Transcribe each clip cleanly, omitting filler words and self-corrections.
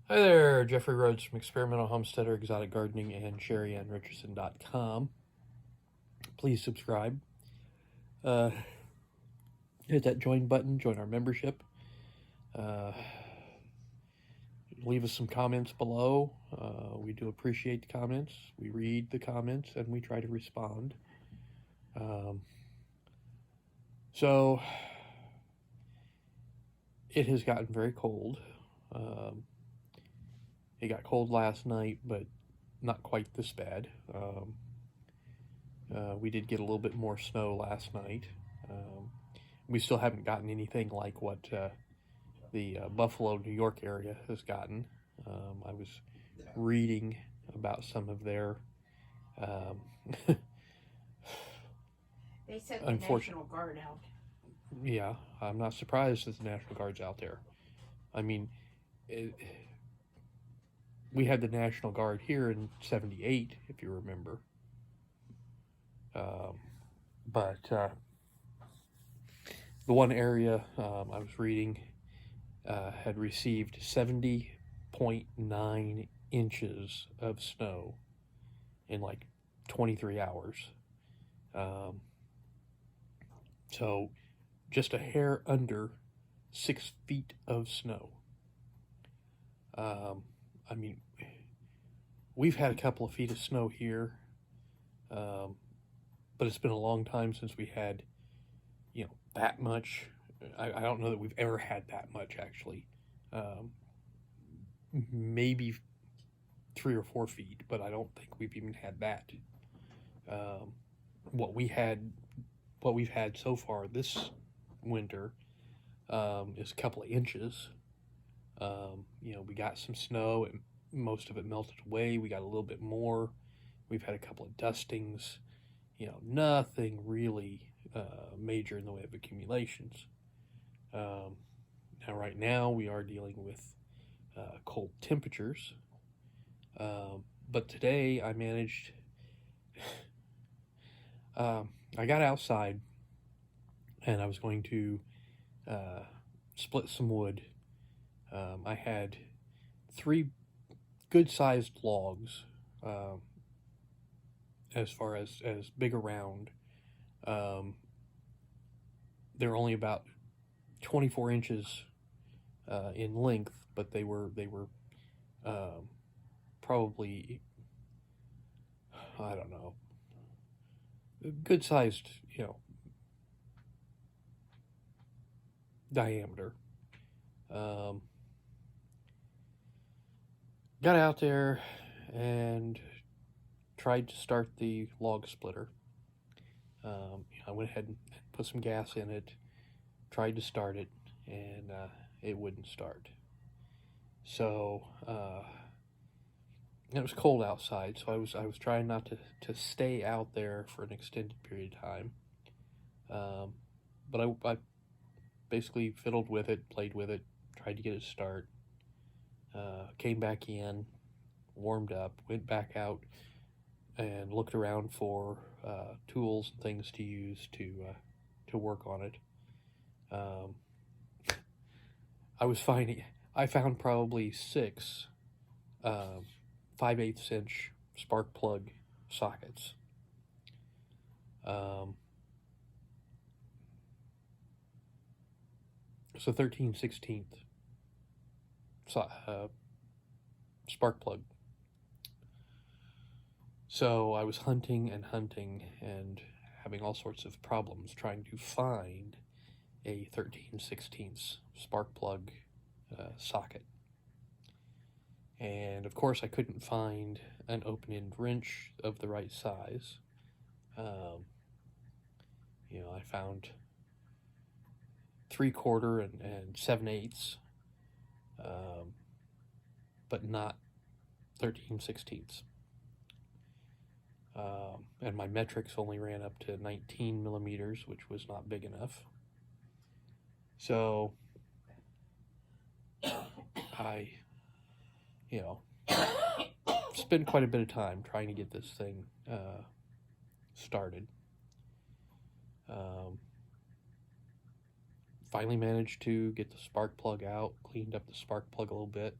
Hi there, Jeffrey Rhoades from Experimental Homesteader, Exotic Gardening, and Sheri and Richerson.com. Please subscribe. Hit that join button, join our membership. Leave us some comments below. We do appreciate the comments. We read the comments and we try to respond. So, it has gotten very cold. It got cold last night, but not quite this bad. We did get a little bit more snow last night. We still haven't gotten anything like what the Buffalo, New York area has gotten. I was reading about some of their They sent the National Guard out. Yeah, I'm not surprised that the National Guard's out there. I mean, we had the National Guard here in '78, if you remember. But the one area I was reading had received 70.9 inches of snow in like 23 hours. So just a hair under 6 feet of snow. I mean, we've had a couple of feet of snow here, but it's been a long time since we had, that much. I don't know that we've ever had that much, actually. Maybe 3 or 4 feet, but I don't think we've even had that. What we've had so far this winter is a couple of inches. We got some snow and most of it melted away. We got a little bit more. We've had a couple of dustings. Nothing really major in the way of accumulations. Now, right now, we are dealing with cold temperatures. But today, I managed. I got outside, and I was going to split some wood. I had 3 good-sized logs, as far as big around. They're only about 24 inches in length, but they were probably, I don't know, good-sized, diameter. Got out there and tried to start the log splitter. I went ahead and put some gas in it, tried to start it, and it wouldn't start. So it was cold outside, so I was trying not to stay out there for an extended period of time. But I basically fiddled with it, played with it, tried to get it to start. Came back in, warmed up, went back out, and looked around for tools and things to use to work on it. I found probably 6 5/8 inch spark plug sockets. So 13/16 spark plug. So I was hunting and having all sorts of problems trying to find a 13/16 spark plug socket. And of course I couldn't find an open-end wrench of the right size. I found 3/4 and 7/8, but not 13/16. And my metrics only ran up to 19 millimeters, which was not big enough. So I, spent quite a bit of time trying to get this thing started. Finally managed to get the spark plug out, cleaned up the spark plug a little bit,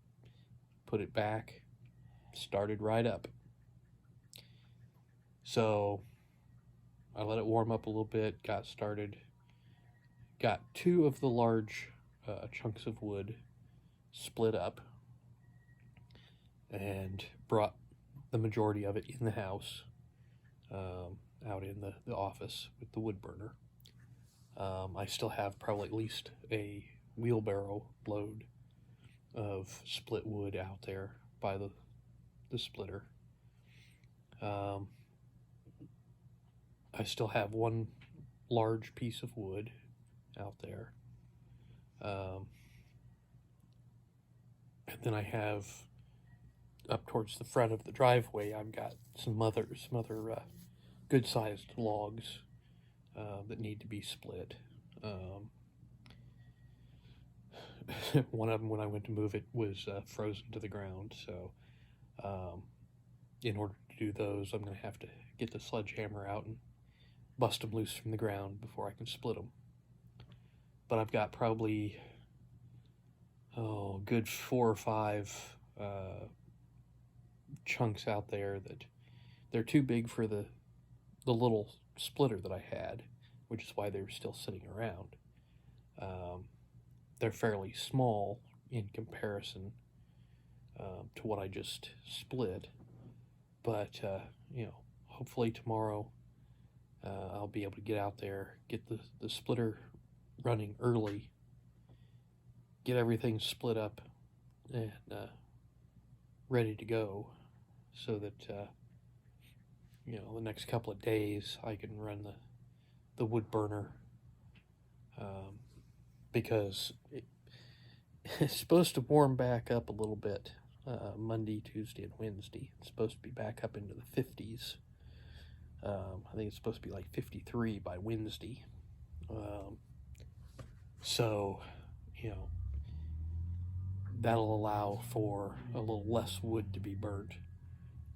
put it back, started right up. So I let it warm up a little bit, got started, got 2 of the large chunks of wood split up, and brought the majority of it in the house, out in the office with the wood burner. I still have probably at least a wheelbarrow load of split wood out there by the splitter. I still have 1 large piece of wood out there. And then I have up towards the front of the driveway, I've got some other good-sized logs that need to be split. One of them, when I went to move it, was frozen to the ground, so in order to do those, I'm going to have to get the sledgehammer out and bust them loose from the ground before I can split them. But I've got probably good 4 or 5 chunks out there that they're too big for the little splitter that I had, which is why they were still sitting around. They're fairly small in comparison to what I just split, but hopefully tomorrow I'll be able to get out there, get the splitter running early, get everything split up and ready to go, so that the next couple of days I can run the wood burner, because it's supposed to warm back up a little bit Monday, Tuesday, and Wednesday. It's supposed to be back up into the 50s. I think it's supposed to be like 53 by Wednesday. So, that'll allow for a little less wood to be burnt.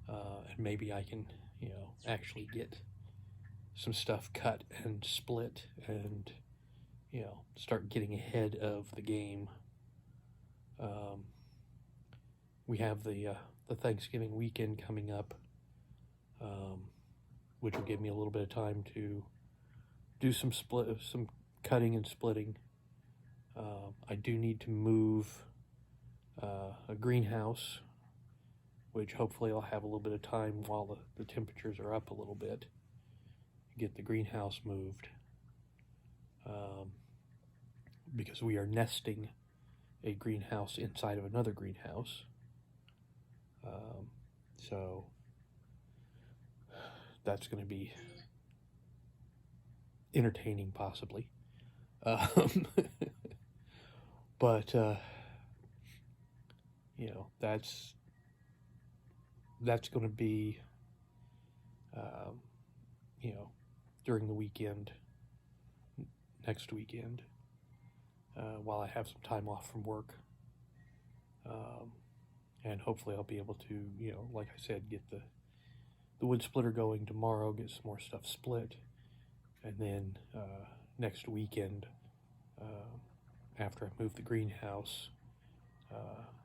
And maybe I can, actually get some stuff cut and split and, start getting ahead of the game. We have the Thanksgiving weekend coming up, which will give me a little bit of time to do some cutting and splitting. I do need to move a greenhouse, which hopefully I'll have a little bit of time while the temperatures are up a little bit to get the greenhouse moved, because we are nesting a greenhouse inside of another greenhouse. So that's going to be entertaining, possibly. But that's going to be during the weekend, next weekend, while I have some time off from work. And hopefully I'll be able to, like I said, get the wood splitter going tomorrow, get some more stuff split, and then next weekend, after I move the greenhouse,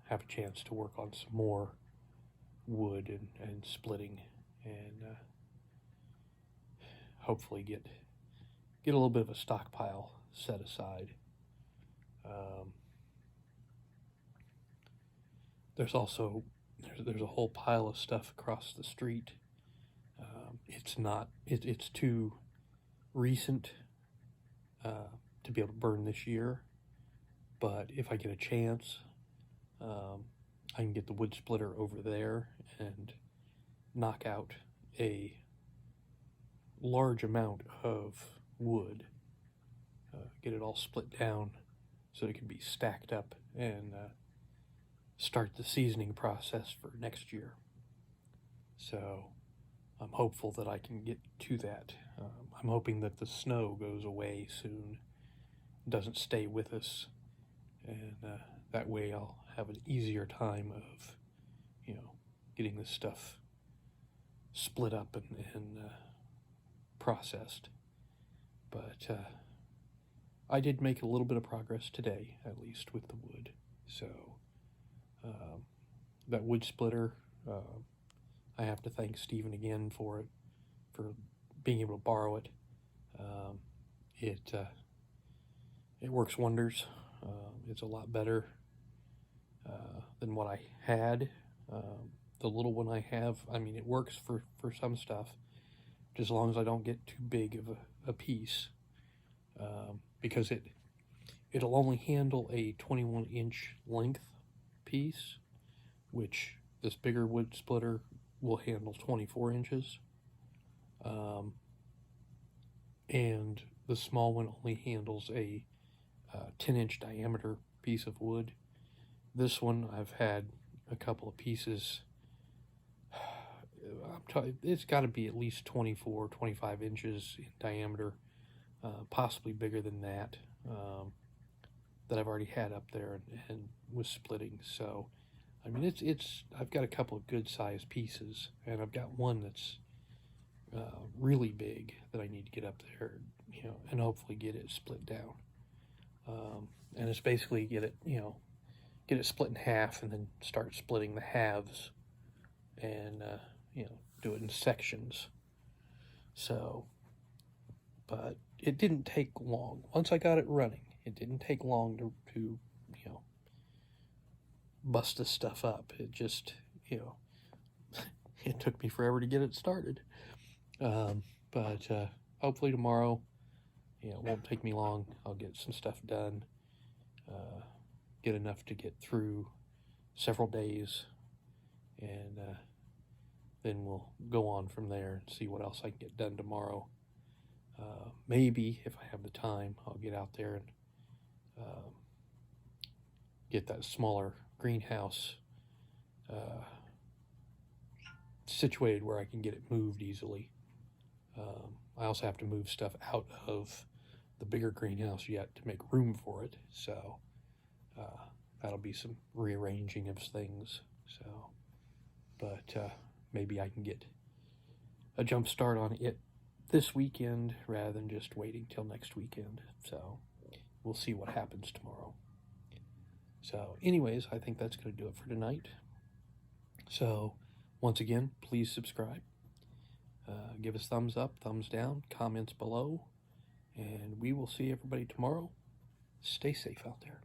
have a chance to work on some more wood and splitting, and hopefully get a little bit of a stockpile set aside. There's also there's a whole pile of stuff across the street. It's too recent to be able to burn this year, but if I get a chance, I can get the wood splitter over there and knock out a large amount of wood, get it all split down so it can be stacked up, and start the seasoning process for next year. So I'm hopeful that I can get to that. I'm hoping that the snow goes away soon, doesn't stay with us, and that way I'll have an easier time of, getting this stuff split up and processed. But I did make a little bit of progress today, at least with the wood. So that wood splitter. I have to thank Stephen again for being able to borrow it. It works wonders. It's a lot better than what I had. The little one I have, I mean, it works for some stuff, just as long as I don't get too big of a piece, because it'll only handle a 21-inch length piece, which this bigger wood splitter will handle 24 inches. And the small one only handles a 10-inch diameter piece of wood. This one, I've had a couple of pieces. It's got to be at least 24, 25 inches in diameter, possibly bigger than that, that I've already had up there and was splitting. So, I mean, I've got a couple of good sized pieces, and I've got one that's really big that I need to get up there, and hopefully get it split down. And it's basically get it split in half and then start splitting the halves and, do it in sections. So, but it didn't take long. Once I got it running, it didn't take long to bust this stuff up. It just, it took me forever to get it started. But hopefully tomorrow, it won't take me long. I'll get some stuff done, get enough to get through several days, and then we'll go on from there and see what else I can get done tomorrow. Maybe, if I have the time, I'll get out there and get that smaller greenhouse situated where I can get it moved easily. I also have to move stuff out of the bigger greenhouse yet to make room for it, so that'll be some rearranging of things. So, but maybe I can get a jump start on it this weekend rather than just waiting till next weekend. So we'll see what happens tomorrow. So anyways, I think that's going to do it for tonight. So once again, please subscribe. Give us thumbs up, thumbs down, comments below, and we will see everybody tomorrow. Stay safe out there.